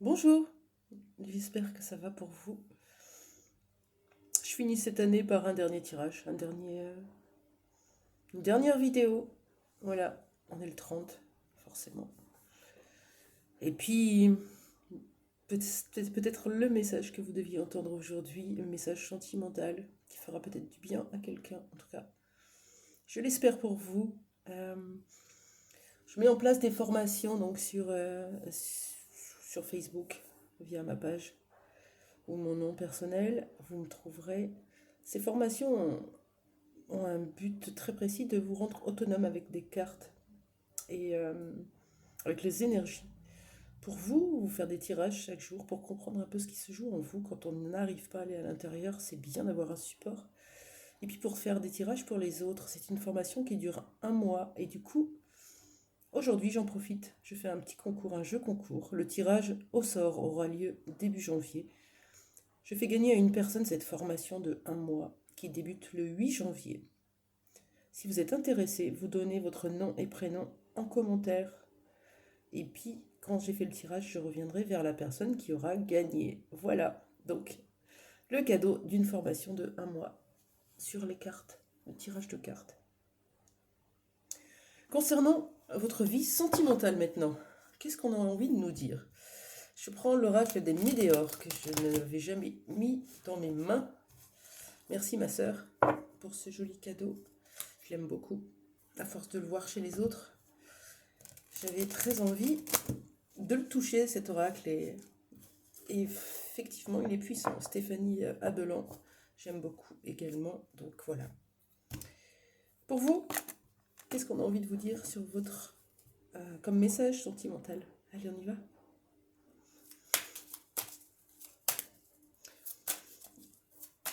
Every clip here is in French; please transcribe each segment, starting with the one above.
Bonjour, j'espère que ça va pour vous. Je finis cette année par un dernier tirage, une dernière vidéo. Voilà, on est le 30, forcément. Et puis, peut-être le message que vous deviez entendre aujourd'hui, un message sentimental qui fera peut-être du bien à quelqu'un, en tout cas. Je l'espère pour vous. Euh, je mets en place des formations donc sur Facebook via ma page ou mon nom personnel. Vous me trouverez. Ces formations ont un but très précis de vous rendre autonome avec des cartes et avec les énergies. Pour vous, vous faire des tirages chaque jour pour comprendre un peu ce qui se joue en vous quand on n'arrive pas à aller à l'intérieur, c'est bien d'avoir un support. Et puis pour faire des tirages pour les autres, c'est une formation qui dure un mois et du coup, aujourd'hui j'en profite, je fais un petit concours, un jeu concours. Le tirage au sort aura lieu début janvier. Je fais gagner à une personne cette formation de un mois qui débute le 8 janvier. Si vous êtes intéressé, vous donnez votre nom et prénom en commentaire. Et puis, quand j'ai fait le tirage, je reviendrai vers la personne qui aura gagné. Voilà, donc le cadeau d'une formation de un mois sur les cartes, le tirage de cartes. Concernant votre vie sentimentale maintenant, qu'est-ce qu'on a envie de nous dire? Je prends l'oracle des Médéors que je n'avais jamais mis dans mes mains. Merci ma sœur pour ce joli cadeau. Je l'aime beaucoup. À force de le voir chez les autres, j'avais très envie de le toucher, cet oracle. Et effectivement, il est puissant. Stéphanie Abelan, j'aime beaucoup également. Donc voilà. Pour vous, qu'est-ce qu'on a envie de vous dire sur votre comme message sentimental? Allez, on y va.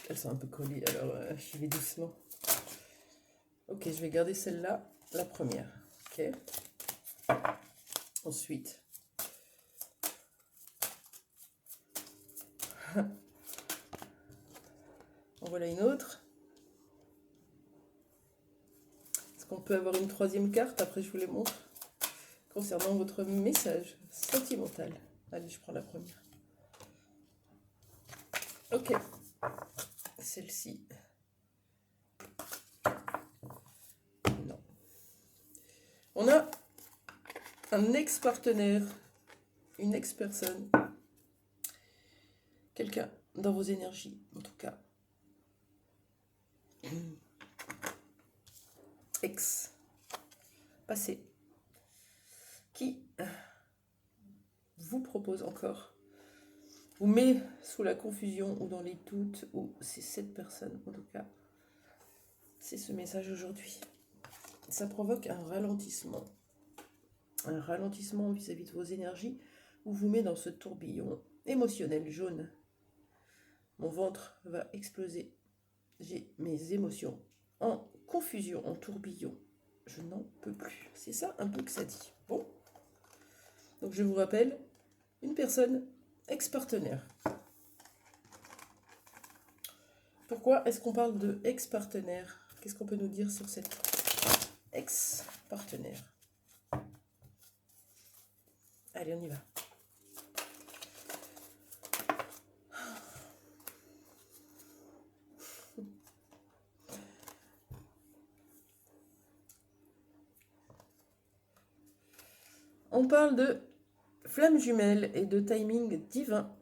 Elles sont un peu collées, alors j'y vais doucement. Ok, je vais garder celle-là, la première. Ok. Ensuite, en voilà une autre. Est-ce qu'on peut avoir une troisième carte? Après, je vous les montre. Concernant votre message sentimental. Allez, je prends la première. Ok. Celle-ci. Non. On a un ex-partenaire, une ex-personne, quelqu'un dans vos énergies, en tout cas. Ex, passé, qui vous propose encore, vous met sous la confusion ou dans les doutes, ou c'est cette personne, en tout cas. C'est ce message aujourd'hui. Ça provoque un ralentissement vis-à-vis de vos énergies, ou vous met dans ce tourbillon émotionnel jaune. Mon ventre va exploser. J'ai mes émotions en confusion, en tourbillon. Je n'en peux plus. C'est ça un peu que ça dit. Bon. Donc je vous rappelle, une personne ex-partenaire. Pourquoi est-ce qu'on parle de ex-partenaire? Qu'est-ce qu'on peut nous dire sur cette ex-partenaire? Allez, on y va. On parle de flamme jumelle et de timing divin.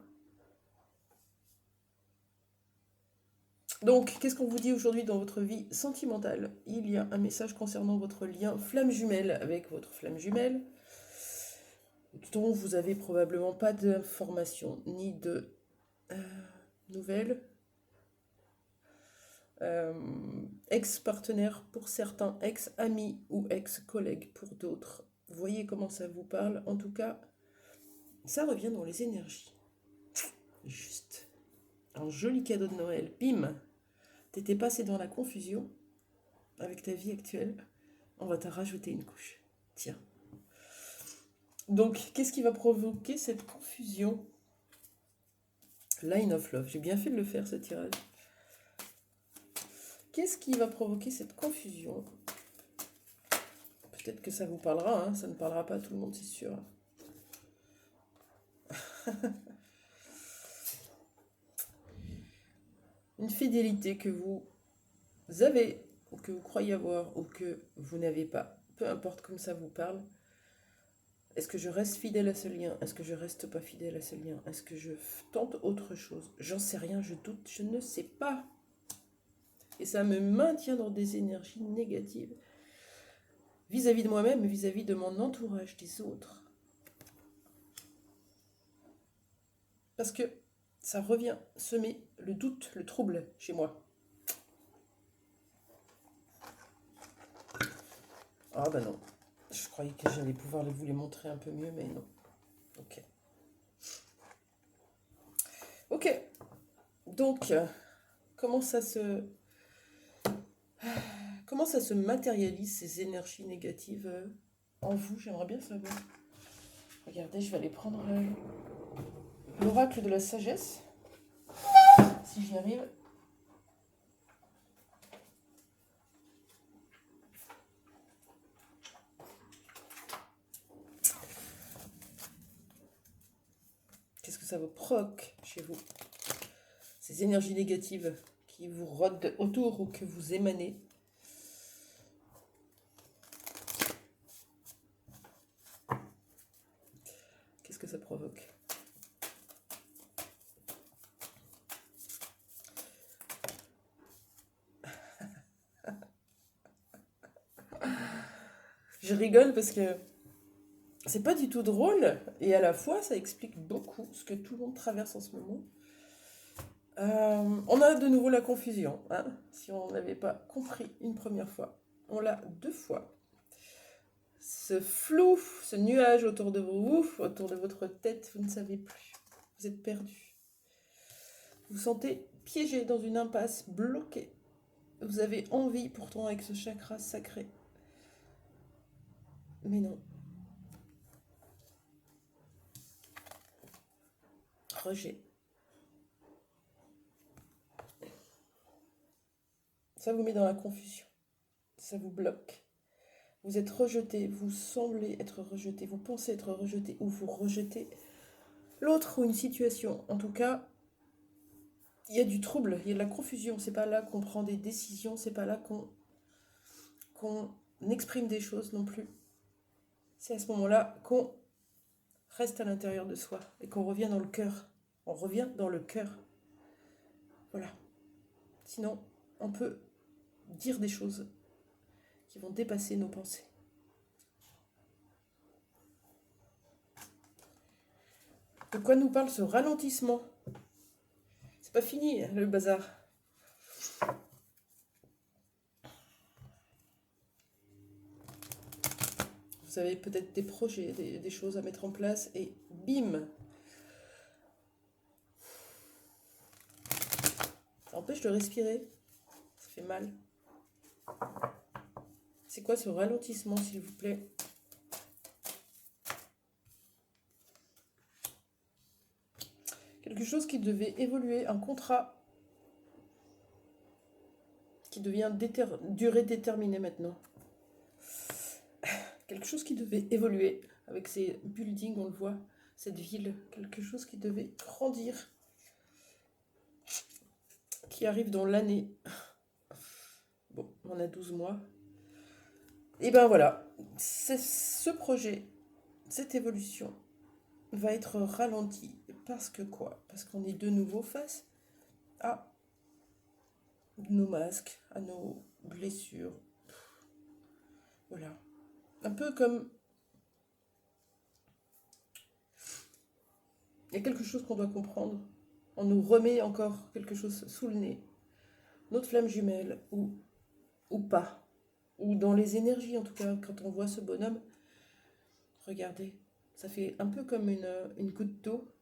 Donc, qu'est-ce qu'on vous dit aujourd'hui dans votre vie sentimentale? Il y a un message concernant votre lien flamme jumelle avec votre flamme jumelle, dont vous avez probablement pas d'informations ni de nouvelles. Ex-partenaire pour certains, ex-amis ou ex-collègues pour d'autres. Voyez comment ça vous parle. En tout cas, ça revient dans les énergies. Juste un joli cadeau de Noël. Bim! T'étais passé dans la confusion avec ta vie actuelle. On va t'en rajouter une couche. Tiens. Donc, qu'est-ce qui va provoquer cette confusion? Line of Love. J'ai bien fait de le faire, ce tirage. Qu'est-ce qui va provoquer cette confusion? Peut-être que ça vous parlera, hein, ça ne parlera pas à tout le monde, c'est sûr. Une fidélité que vous avez, ou que vous croyez avoir, ou que vous n'avez pas. Peu importe comme ça vous parle. Est-ce que je reste fidèle à ce lien? Est-ce que je reste pas fidèle à ce lien? Est-ce que je tente autre chose? J'en sais rien, je doute, je ne sais pas. Et ça me maintient dans des énergies négatives vis-à-vis de moi-même, vis-à-vis de mon entourage, des autres. Parce que ça revient semer le doute, le trouble chez moi. Ah bah non, je croyais que j'allais pouvoir vous les montrer un peu mieux, mais non. Ok. Ok, donc comment ça se matérialise ces énergies négatives en vous? J'aimerais bien savoir. Regardez, je vais aller prendre l'oracle de la sagesse, si j'y arrive. Qu'est-ce que ça vous provoque chez vous? Ces énergies négatives qui vous rôdent autour ou que vous émanez. Qu'est-ce que ça provoque? Je rigole parce que c'est pas du tout drôle et à la fois ça explique beaucoup ce que tout le monde traverse en ce moment. On a de nouveau la confusion, hein, si on n'avait pas compris une première fois. On l'a deux fois. Ce flou, ce nuage autour de vous, autour de votre tête, vous ne savez plus. Vous êtes perdu. Vous vous sentez piégé dans une impasse, bloqué. Vous avez envie pourtant avec ce chakra sacré. Mais non. Rejet. Ça vous met dans la confusion. Ça vous bloque. Vous êtes rejeté, vous semblez être rejeté, vous pensez être rejeté ou vous rejetez l'autre ou une situation. En tout cas, il y a du trouble, il y a de la confusion. C'est pas là qu'on prend des décisions, c'est pas là qu'on exprime des choses non plus. C'est à ce moment-là qu'on reste à l'intérieur de soi et qu'on revient dans le cœur. On revient dans le cœur. Voilà. Sinon, on peut dire des choses qui vont dépasser nos pensées. De quoi nous parle ce ralentissement? C'est pas fini, le bazar. Vous avez peut-être des projets, des choses à mettre en place et bim! Ça empêche de respirer. Ça fait mal. C'est quoi ce ralentissement, s'il vous plaît? Quelque chose qui devait évoluer, un contrat qui devient durée déterminée maintenant. Quelque chose qui devait évoluer avec ces buildings, on le voit, cette ville. Quelque chose qui devait grandir, qui arrive dans l'année. Bon, on a 12 mois. Et ben voilà, ce projet, cette évolution va être ralentie. Parce que quoi? Parce qu'on est de nouveau face à nos masques, à nos blessures. Voilà. Un peu comme... Il y a quelque chose qu'on doit comprendre. On nous remet encore quelque chose sous le nez. Notre flamme jumelle, ou pas. Ou dans les énergies, en tout cas, quand on voit ce bonhomme. Regardez, ça fait un peu comme une goutte d'eau.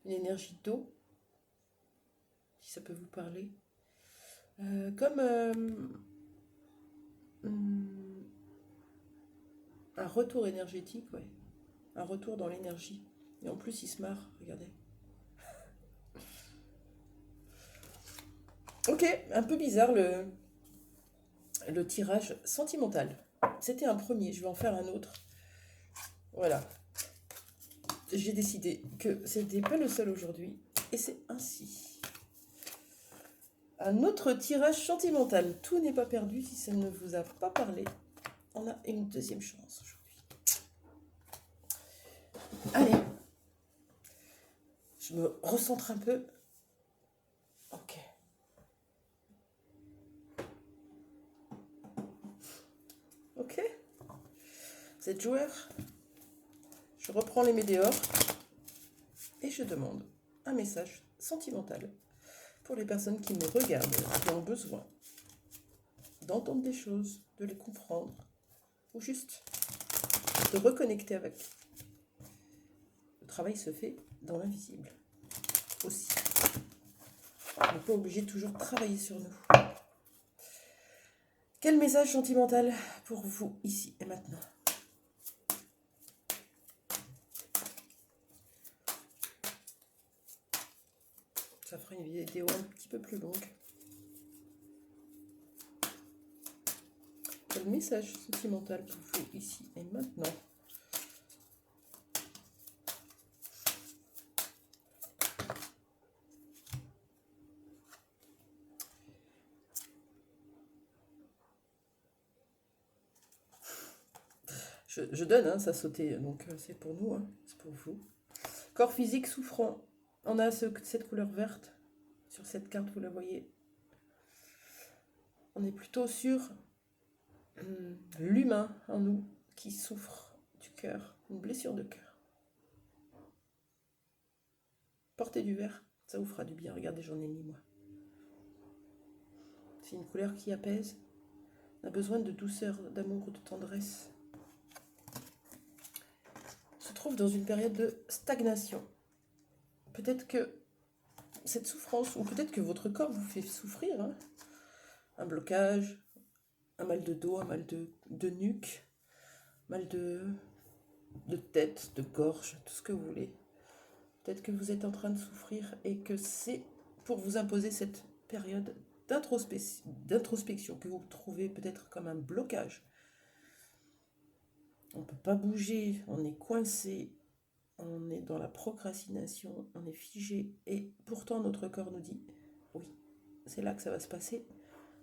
Une énergie d'eau. Si ça peut vous parler. Comme un retour énergétique, ouais. Un retour dans l'énergie. Et en plus, il se marre, regardez. Ok, un peu bizarre le tirage sentimental. C'était un premier, je vais en faire un autre. Voilà. j'ai décidé que c'était pas le seul aujourd'hui. Et c'est ainsi. Un autre tirage sentimental. Tout n'est pas perdu si ça ne vous a pas parlé. On a une deuxième chance aujourd'hui. Allez. Je me recentre un peu. Ok. Ok. Vous êtes joueur? Je reprends les météores et je demande un message sentimental pour les personnes qui me regardent, qui ont besoin d'entendre des choses, de les comprendre, ou juste de reconnecter avec. Le travail se fait dans l'invisible aussi. On n'est pas obligé de toujours travailler sur nous. Quel message sentimental pour vous ici et maintenant? Ça fera une vidéo un petit peu plus longue. Quel message sentimental pour vous ici et maintenant? Je donne, hein, ça sautait, donc c'est pour nous, hein, c'est pour vous. Corps physique souffrant. On a cette couleur verte. Sur cette carte, vous la voyez. On est plutôt sur l'humain en nous qui souffre du cœur, une blessure de cœur. Portez du vert, ça vous fera du bien. Regardez, j'en ai mis moi. C'est une couleur qui apaise. On a besoin de douceur, d'amour, de tendresse. On se trouve dans une période de stagnation. Peut-être que cette souffrance, ou peut-être que votre corps vous fait souffrir, hein, un blocage, un mal de dos, un mal de nuque, mal de tête, de gorge, tout ce que vous voulez. Peut-être que vous êtes en train de souffrir et que c'est pour vous imposer cette période d'introspection que vous trouvez peut-être comme un blocage. On ne peut pas bouger, on est coincé, on est dans la procrastination, on est figé et pourtant notre corps nous dit oui, c'est là que ça va se passer.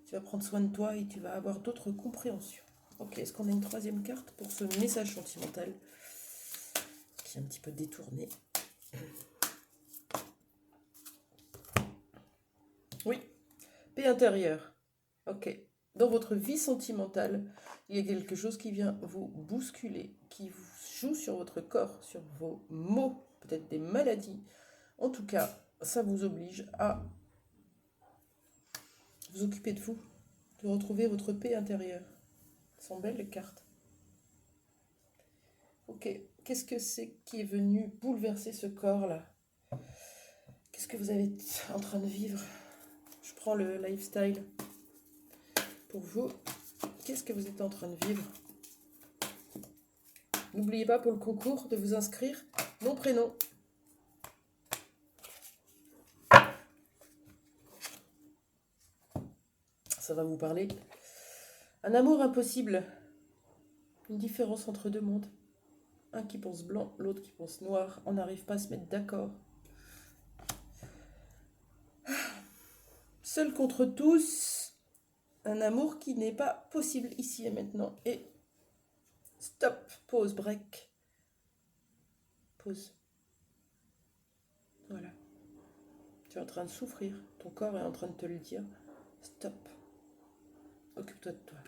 Tu vas prendre soin de toi et tu vas avoir d'autres compréhensions. Ok, est-ce qu'on a une troisième carte pour ce message sentimental qui est un petit peu détourné? Oui, paix intérieure. Ok, dans votre vie sentimentale, il y a quelque chose qui vient vous bousculer, qui vous joue sur votre corps, sur vos maux, peut-être des maladies. En tout cas, ça vous oblige à vous occuper de vous, de retrouver votre paix intérieure. Ce sont belles les cartes. Ok, qu'est-ce que c'est qui est venu bouleverser ce corps-là? Qu'est-ce que vous êtes en train de vivre? Je prends le lifestyle. Pour vous, qu'est-ce que vous êtes en train de vivre? N'oubliez pas pour le concours de vous inscrire. Nom, prénom. Ça va vous parler. Un amour impossible. Une différence entre deux mondes. Un qui pense blanc, l'autre qui pense noir. On n'arrive pas à se mettre d'accord. Seul contre tous. Un amour qui n'est pas possible ici et maintenant. Et stop, pause, break. Pause. Voilà. Tu es en train de souffrir. Ton corps est en train de te le dire. Stop. Occupe-toi de toi.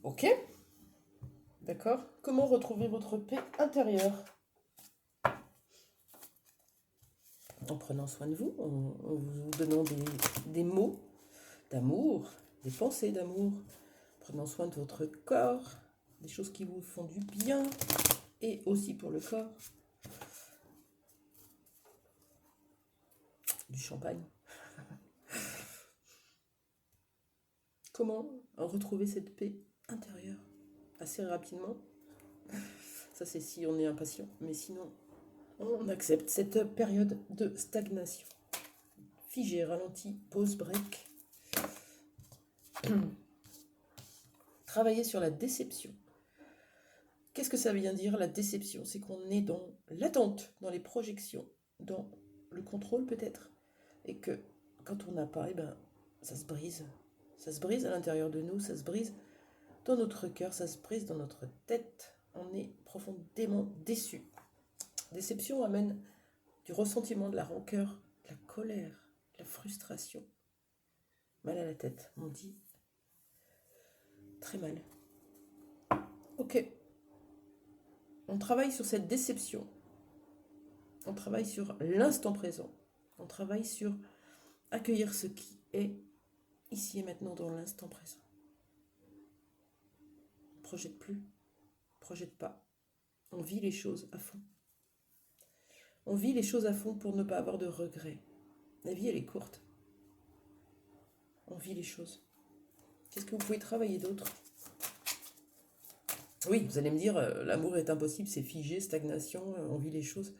Ok. D'accord. Comment retrouver votre paix intérieure? En prenant soin de vous, en vous donnant des mots d'amour, des pensées d'amour, en prenant soin de votre corps, des choses qui vous font du bien, et aussi pour le corps. Du champagne. Comment retrouver cette paix intérieure? Assez rapidement. Ça, c'est si on est impatient. Mais sinon, on accepte cette période de stagnation. Figé, ralenti, pause, break. Travailler sur la déception. Qu'est-ce que ça vient dire, la déception? C'est qu'on est dans l'attente, dans les projections, dans le contrôle peut-être. Et que quand on n'a pas, eh ben, ça se brise. Ça se brise à l'intérieur de nous, ça se brise dans notre cœur, ça se brise dans notre tête. On est profondément déçu. Déception amène du ressentiment, de la rancœur, de la colère, de la frustration. Mal à la tête, on dit. Très mal. Ok. On travaille sur cette déception. On travaille sur l'instant présent. On travaille sur accueillir ce qui est ici et maintenant dans l'instant présent. On ne projette plus, on ne projette pas. On vit les choses à fond. On vit les choses à fond pour ne pas avoir de regrets. La vie, elle est courte. On vit les choses. Qu'est-ce que vous pouvez travailler d'autre? Oui, vous allez me dire, l'amour est impossible, c'est figé, stagnation, on vit les choses.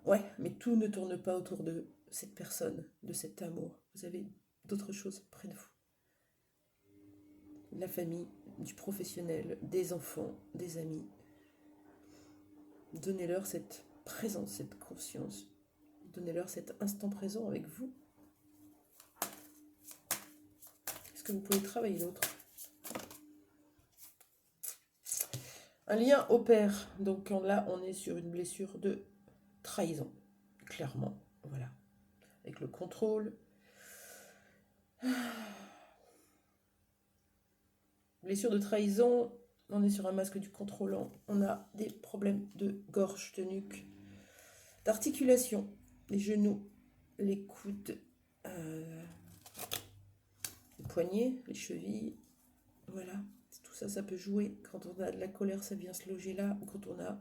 Ouais, mais tout ne tourne pas autour de cette personne, de cet amour. Vous avez d'autres choses près de vous. La famille, du professionnel, des enfants, des amis. Donnez-leur cette présence, cette conscience. Donnez-leur cet instant présent avec vous. Est-ce que vous pouvez travailler d'autre? Un lien au père. Donc là, on est sur une blessure de trahison. Clairement, voilà. Avec le contrôle. Blessure de trahison, on est sur un masque du contrôlant. On a des problèmes de gorge, de nuque, d'articulation, les genoux, les coudes, les poignets, les chevilles. Voilà, tout ça, ça peut jouer. Quand on a de la colère, ça vient se loger là. Ou quand on a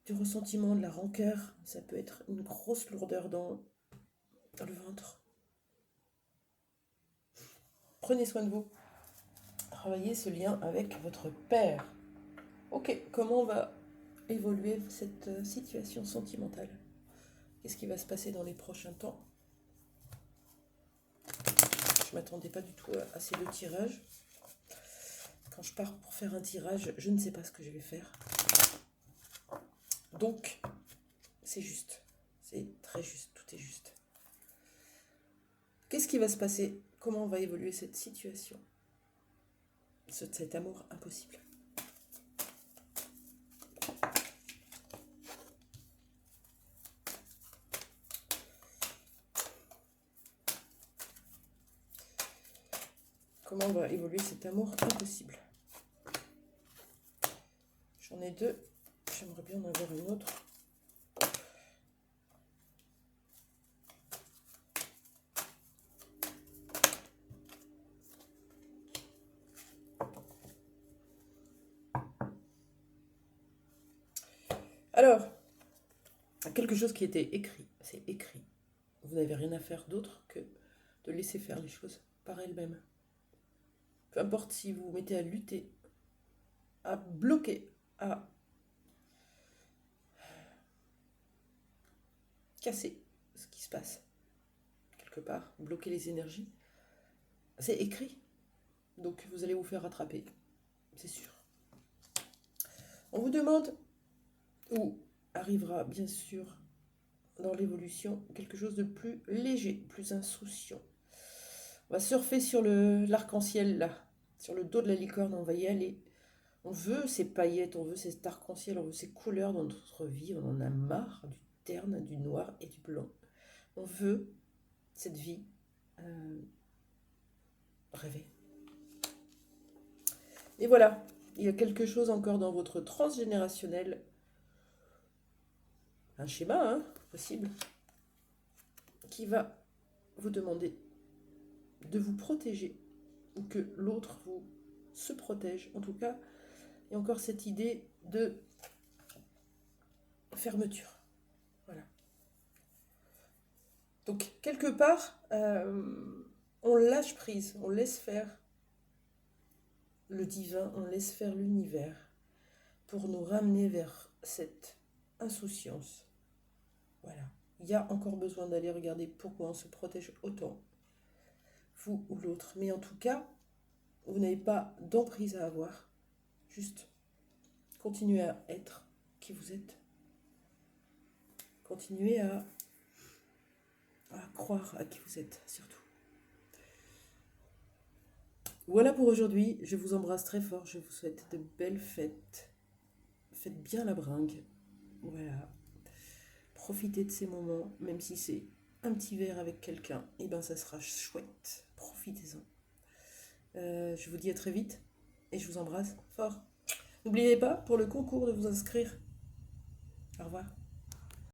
du ressentiment, de la rancœur, ça peut être une grosse lourdeur dans le ventre. Prenez soin de vous. Travaillez ce lien avec votre père. Ok, comment on va évoluer cette situation sentimentale? Qu'est-ce qui va se passer dans les prochains temps? Je ne m'attendais pas du tout à ces deux tirages. Quand je pars pour faire un tirage, je ne sais pas ce que je vais faire. Donc, c'est juste. C'est très juste, tout est juste. Qu'est-ce qui va se passer? Comment va évoluer cette situation? Cet amour impossible. Comment va évoluer cet amour impossible? J'en ai deux. J'aimerais bien en avoir une autre. Alors, quelque chose qui était écrit, c'est écrit. Vous n'avez rien à faire d'autre que de laisser faire les choses par elles-mêmes. Peu importe si vous vous mettez à lutter, à bloquer, à casser ce qui se passe, quelque part, bloquer les énergies, c'est écrit. Donc vous allez vous faire rattraper, c'est sûr. On vous demande, ou arrivera bien sûr dans l'évolution, quelque chose de plus léger, plus insouciant. On va surfer sur l'arc-en-ciel là, sur le dos de la licorne, on va y aller. On veut ces paillettes, on veut cet arc-en-ciel, on veut ces couleurs dans notre vie, on en a marre du terne, du noir et du blanc. On veut cette vie rêvée. Et voilà, il y a quelque chose encore dans votre transgénérationnel, un schéma possible, qui va vous demander de vous protéger, ou que l'autre vous se protège. En tout cas, il y a encore cette idée de fermeture. Voilà. Donc, quelque part, on lâche prise, on laisse faire le divin, on laisse faire l'univers pour nous ramener vers cette insouciance. Voilà. Il y a encore besoin d'aller regarder pourquoi on se protège autant, vous ou l'autre. Mais en tout cas, Vous n'avez pas d'emprise à avoir. Juste continuez à être qui vous êtes. Continuez à croire à qui vous êtes, surtout. Voilà pour aujourd'hui. Je vous embrasse très fort. Je vous souhaite de belles fêtes. Faites bien la bringue. Voilà. Profitez de ces moments, même si c'est un petit verre avec quelqu'un, et ben ça sera chouette. Profitez-en. Je vous dis à très vite et je vous embrasse fort. N'oubliez pas pour le concours de vous inscrire. Au revoir.